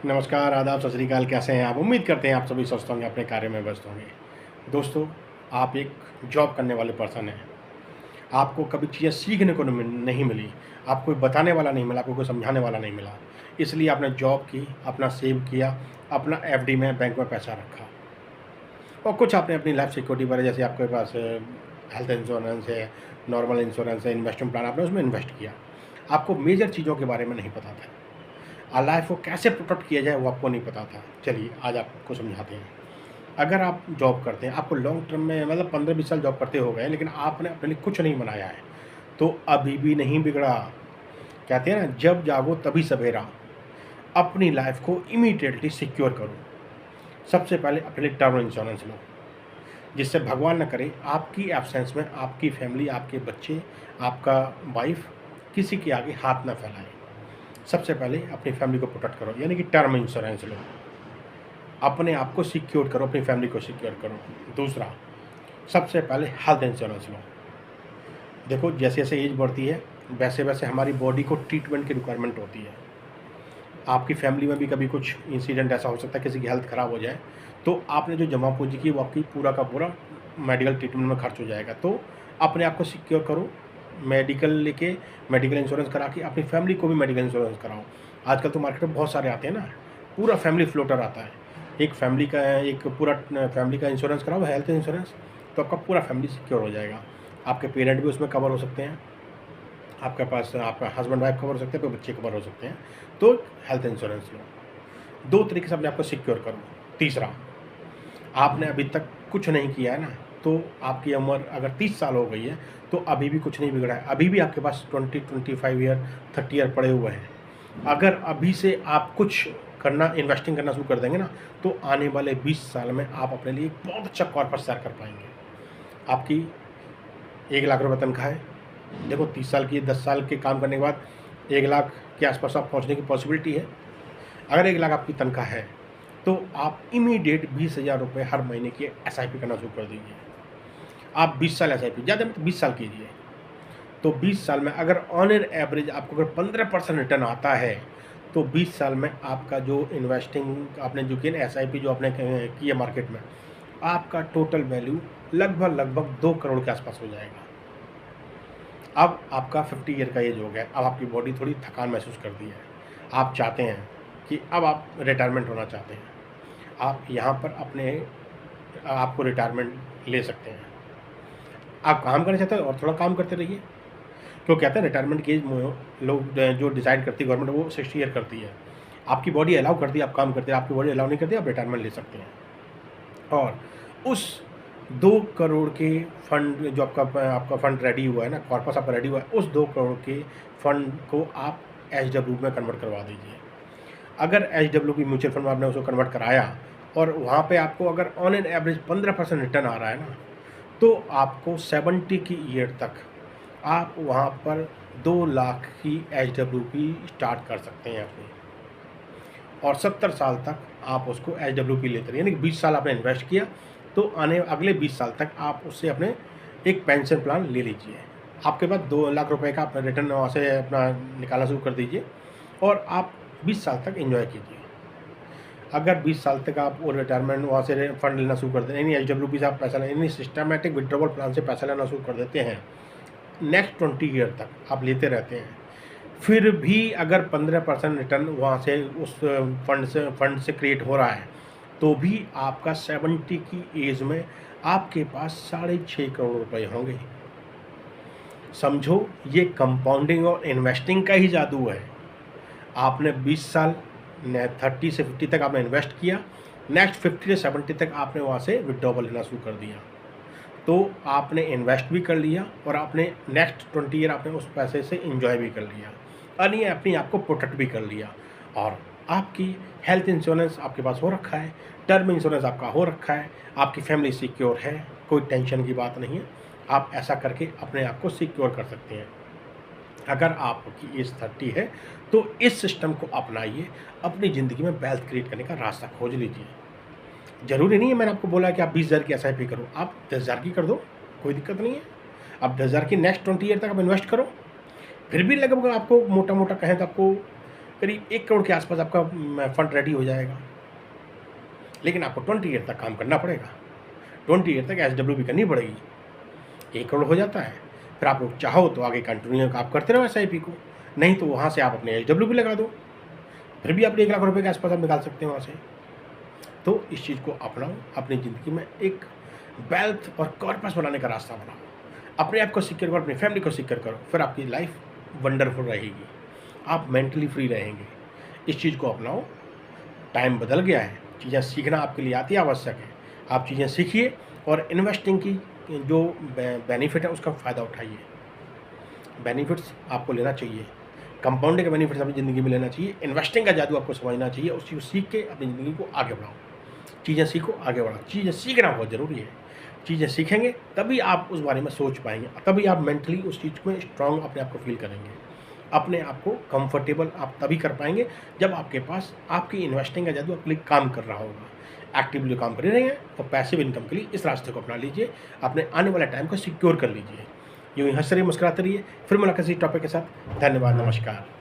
नमस्कार, आदाब, सत श्री अकाल। कैसे हैं आप? उम्मीद करते हैं आप सभी स्वस्थ होंगे, अपने कार्य में व्यस्त होंगे। दोस्तों, आप एक जॉब करने वाले पर्सन हैं। आपको कभी चीज़ें सीखने को नहीं मिली, आपको कोई बताने वाला नहीं मिला, आपको कोई समझाने वाला नहीं मिला। इसलिए आपने जॉब की, अपना सेव किया, अपना एफडी में बैंक में पैसा रखा और कुछ आपने अपनी लाइफ सिक्योरिटी वगैरह, जैसे आपके पास हेल्थ इंश्योरेंस है, नॉर्मल इंश्योरेंस है, इन्वेस्टमेंट प्लान, आपने उसमें इन्वेस्ट किया। आपको मेजर चीज़ों के बारे में नहीं पता था। लाइफ को कैसे प्रोटेक्ट किया जाए वो आपको नहीं पता था। चलिए आज आपको समझाते हैं। अगर आप जॉब करते हैं, आपको लॉन्ग टर्म में मतलब 15-20 साल जॉब करते हो गए, लेकिन आपने अपने लिए कुछ नहीं बनाया है, तो अभी भी नहीं बिगड़ा। कहते हैं ना, जब जागो तभी सवेरा। अपनी लाइफ को इमीडिएटली सिक्योर करो। सबसे पहले अपने लिए टर्म इंश्योरेंस लो, जिससे भगवान न करे आपकी एब्सेंस में आपकी फैमिली, आपके बच्चे, आपका वाइफ किसी के आगे हाथ ना फैलाए। सबसे पहले अपनी फैमिली को प्रोटेक्ट करो, यानी कि टर्म इंश्योरेंस लो। अपने आप को सिक्योर करो, अपनी फैमिली को सिक्योर करो। दूसरा, सबसे पहले हेल्थ इंश्योरेंस लो। देखो, जैसे जैसे एज बढ़ती है वैसे वैसे हमारी बॉडी को ट्रीटमेंट की रिक्वायरमेंट होती है। आपकी फैमिली में भी कभी कुछ इंसिडेंट ऐसा हो सकता है, किसी की हेल्थ ख़राब हो जाए, तो आपने जो जमा पूंजी की वो आपकी पूरा का पूरा मेडिकल ट्रीटमेंट में खर्च हो जाएगा। तो अपने आप को सिक्योर करो, मेडिकल लेके, मेडिकल इंश्योरेंस करा के अपनी फैमिली को भी मेडिकल इंश्योरेंस कराओ। आजकल तो मार्केट में बहुत सारे आते हैं ना, पूरा फैमिली फ्लोटर आता है। एक फैमिली का, एक पूरा फैमिली का इंश्योरेंस कराओ, हेल्थ इंश्योरेंस, तो आपका पूरा फैमिली सिक्योर हो जाएगा। आपके पेरेंट भी उसमें कवर हो सकते हैं, आपके पास आपका हस्बैंड वाइफ कवर हो सकते हैं, आपके बच्चे कवर हो सकते हैं। तो हेल्थ इंश्योरेंस लो। 2 तरीके से अपने आप को सिक्योर करो। तीसरा, आपने अभी तक कुछ नहीं किया है ना, तो आपकी उम्र अगर 30 साल हो गई है तो अभी भी कुछ नहीं बिगड़ा है। अभी भी आपके पास 20-25 ईयर, 30 ईयर पड़े हुए हैं। अगर अभी से आप कुछ करना, इन्वेस्टिंग करना शुरू कर देंगे ना, तो आने वाले 20 साल में आप अपने लिए एक बहुत अच्छा कॉर्पस तैयार कर पाएंगे। आपकी 1 लाख रुपये तनख्वाह है। देखो, 30 साल की, 10 साल के काम करने के बाद 1 लाख के आसपास आप पहुंचने की पॉसिबिलिटी है। अगर 1 लाख आपकी तनख्वाह है तो आप इमीडिएट 20,000 रुपये हर महीने की एसआईपी करना शुरू कर दीजिए। आप 20 साल एसआईपी, ज़्यादा मतलब 20 साल कीजिए। तो 20 साल में अगर ऑन एन एवरेज आपको अगर 15% रिटर्न आता है, तो 20 साल में आपका जो इन्वेस्टिंग आपने जो की ना, एसआईपी जो आपने की है मार्केट में, आपका टोटल वैल्यू लगभग 2 करोड़ के आसपास हो जाएगा। अब आपका 50 ईयर का एज हो गया, अब आपकी बॉडी थोड़ी थकान महसूस करती है, आप चाहते हैं कि अब आप रिटायरमेंट होना चाहते हैं। आप यहाँ पर अपने आपको रिटायरमेंट ले सकते हैं। आप काम करना चाहते हैं और थोड़ा काम करते रहिए। तो कहते हैं रिटायरमेंट की एज लोग जो डिसाइड करती है गवर्नमेंट, वो 60 ईयर करती है। आपकी बॉडी अलाउ करती है, आप काम करते हैं। आपकी बॉडी अलाउ नहीं करती, आप रिटायरमेंट ले सकते हैं। और उस 2 करोड़ के फंड जो आपका फंड रेडी हुआ है ना, कॉर्पस आपका रेडी हुआ है, उस 2 करोड़ के फंड को आप एचडब्ल्यू में कन्वर्ट करवा दीजिए। अगर एचडब्ल्यू की म्यूचुअल फंड में आपने उसको कन्वर्ट कराया और वहाँ पे आपको अगर ऑन एन एवरेज 15% रिटर्न आ रहा है ना, तो आपको 70 की ईयर तक आप वहाँ पर 2 लाख की एचडब्ल्यूपी स्टार्ट कर सकते हैं अपनी, और 70 साल तक आप उसको एचडब्ल्यूपी लेते रहिए। यानी कि 20 साल आपने इन्वेस्ट किया, तो अगले 20 साल तक आप उससे अपने एक पेंशन प्लान ले लीजिए। आपके पास 2 लाख रुपए का अपना रिटर्न वहाँ से अपना निकालना शुरू कर दीजिए और आप 20 साल तक एंजॉय कीजिए। अगर 20 साल तक आप वो रिटायरमेंट वहाँ से फंड लेना शुरू कर दें, यानी एचडब्ल्यूपी से आप पैसा लें, यानी सिस्टमैटिक विड्रॉवल प्लान से पैसा लेना शुरू कर देते हैं, नेक्स्ट 20 ईयर तक आप लेते रहते हैं, फिर भी अगर 15% रिटर्न वहाँ से उस फंड से क्रिएट हो रहा है, तो भी आपका 70 की एज में आपके पास 6.5 करोड़ रुपए होंगे। समझो, ये कंपाउंडिंग और इन्वेस्टिंग का ही जादू है। आपने 20 साल 30 से 50 तक आपने इन्वेस्ट किया, नेक्स्ट 50 से 70 तक आपने वहाँ से विड्रॉवल लेना शुरू कर दिया, तो आपने इन्वेस्ट भी कर लिया और आपने नेक्स्ट 20 ईयर आपने उस पैसे से एंजॉय भी कर लिया, और ये अपनी आप को प्रोटेक्ट भी कर लिया। और आपकी हेल्थ इंश्योरेंस आपके पास हो रखा है, टर्म इंश्योरेंस आपका हो रखा है, आपकी फैमिली सिक्योर है, कोई टेंशन की बात नहीं है। आप ऐसा करके अपने आप को सिक्योर कर सकते हैं। अगर आपकी एज 30 है तो इस सिस्टम को अपनाइए, अपनी ज़िंदगी में वेल्थ क्रिएट करने का रास्ता खोज लीजिए। ज़रूरी नहीं है मैंने आपको बोला कि आप 20,000 की एसआईपी करो, आप 10,000 की कर दो, कोई दिक्कत नहीं है। आप 10,000 की नेक्स्ट 20 ईयर तक आप इन्वेस्ट करो, फिर भी लगभग आपको मोटा मोटा कहें तो आपको करीब 1 करोड़ के आसपास आपका फंड रेडी हो जाएगा। लेकिन आपको 20 ईयर तक काम करना पड़ेगा, 20 ईयर तक SWP करनी पड़ेगी। 1 करोड़ हो जाता है, फिर आप लोग चाहो तो आगे कंटिन्यू आप करते रहो SIP को, नहीं तो वहाँ से आप अपने SWP लगा दो, फिर भी आप 1 लाख रुपये के आसपास आप निकाल सकते हैं वहाँ से। तो इस चीज़ को अपनाओ, अपनी ज़िंदगी में एक वेल्थ और कॉर्पस बनाने का रास्ता बनाओ, अपने आप को सिक्योर करो, अपनी फैमिली को सिक्योर करो, फिर आपकी लाइफ वंडरफुल रहेगी, आप मेंटली फ्री रहेंगे। इस चीज़ को अपनाओ। टाइम बदल गया है, चीज़ें सीखना आपके लिए अति आवश्यक है। आप चीज़ें सीखिए और इन्वेस्टिंग की जो बेनिफिट है उसका फ़ायदा उठाइए। बेनिफिट्स आपको लेना चाहिए, कंपाउंडिंग के बेनिफिट्स अपनी ज़िंदगी में लेना चाहिए, इन्वेस्टिंग का जादू आपको समझना चाहिए, उस चीज़ को सीख के अपनी ज़िंदगी को आगे बढ़ाओ। चीज़ें सीखो, आगे बढ़ाओ। चीज़ें सीखना बहुत ज़रूरी है। चीज़ें सीखेंगे तभी आप उस बारे में सोच पाएंगे, तभी आप मेंटली उस चीज़ में स्ट्रांग अपने आप को फील करेंगे, अपने आप को कंफर्टेबल आप तभी कर पाएंगे जब आपके पास आपकी इन्वेस्टिंग का जादू आपके लिए काम कर रहा होगा। एक्टिवली काम कर रहे हैं और पैसिव इनकम के लिए इस रास्ते को अपना लीजिए, अपने आने वाले टाइम को सिक्योर कर लीजिए। यूँ ही हंसते रहिए, मुस्कुराते रहिए। फिर मुलाकात इसी टॉपिक के साथ। धन्यवाद, नमस्कार।